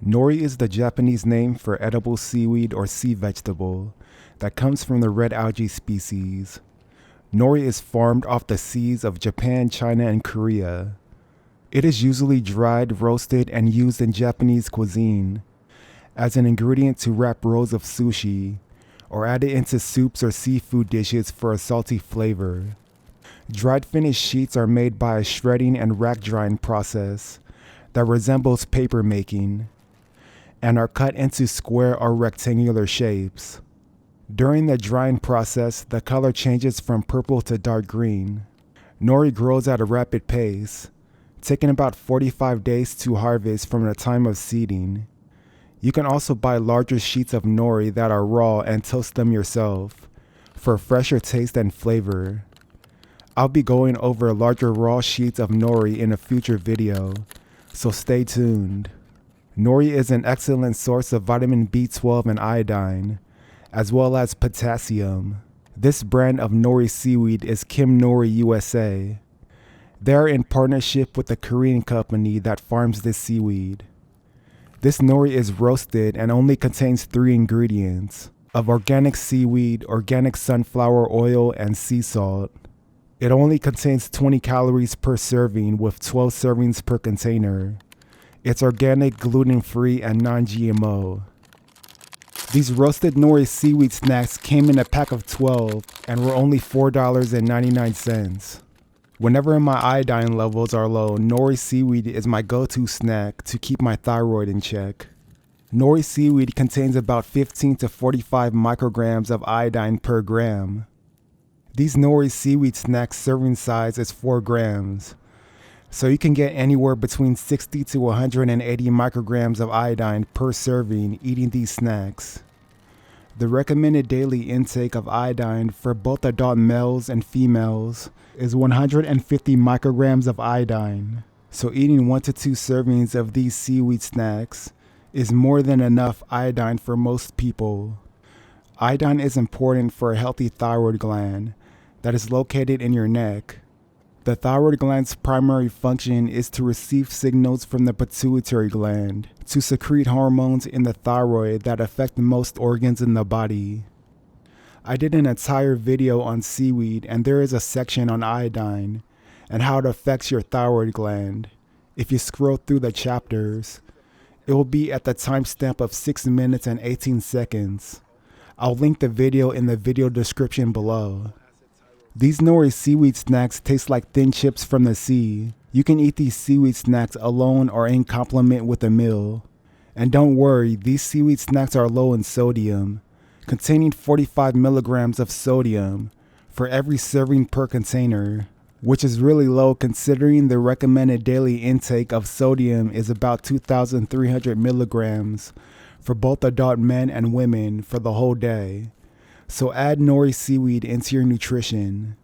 Nori is the Japanese name for edible seaweed or sea vegetable that comes from the red algae species. Nori is farmed off the seas of Japan, China, and Korea. It is usually dried, roasted, and used in Japanese cuisine as an ingredient to wrap rolls of sushi or added into soups or seafood dishes for a salty flavor. Dried finished sheets are made by a shredding and rack drying process that resembles paper making and are cut into square or rectangular shapes. During the drying process, the color changes from purple to dark green. Nori grows at a rapid pace, taking about 45 days to harvest from the time of seeding. You can also buy larger sheets of nori that are raw and toast them yourself for fresher taste and flavor. I'll be going over larger raw sheets of nori in a future video, so stay tuned. Nori is an excellent source of vitamin B12 and iodine, as well as potassium. This brand of Nori Seaweed is Kim Nori USA. They are in partnership with a Korean company that farms this seaweed. This nori is roasted and only contains 3 ingredients of organic seaweed, organic sunflower oil, and sea salt. It only contains 20 calories per serving with 12 servings per container. It's organic, gluten-free, and non-GMO. These roasted nori seaweed snacks came in a pack of 12 and were only $4.99. Whenever my iodine levels are low, nori seaweed is my go-to snack to keep my thyroid in check. Nori seaweed contains about 15 to 45 micrograms of iodine per gram. These nori seaweed snacks serving size is 4 grams, so you can get anywhere between 60 to 180 micrograms of iodine per serving eating these snacks. The recommended daily intake of iodine for both adult males and females is 150 micrograms of iodine, so eating 1 to 2 servings of these seaweed snacks is more than enough iodine for most people. Iodine is important for a healthy thyroid gland that is located in your neck. The thyroid gland's primary function is to receive signals from the pituitary gland to secrete hormones in the thyroid that affect most organs in the body. I did an entire video on seaweed, and there is a section on iodine and how it affects your thyroid gland. If you scroll through the chapters, it will be at the timestamp of 6 minutes and 18 seconds. I'll link the video in the video description below. These nori seaweed snacks taste like thin chips from the sea. You can eat these seaweed snacks alone or in complement with a meal. And don't worry, these seaweed snacks are low in sodium, containing 45 milligrams of sodium for every serving per container, which is really low considering the recommended daily intake of sodium is about 2,300 milligrams for both adult men and women for the whole day. So add nori seaweed into your nutrition.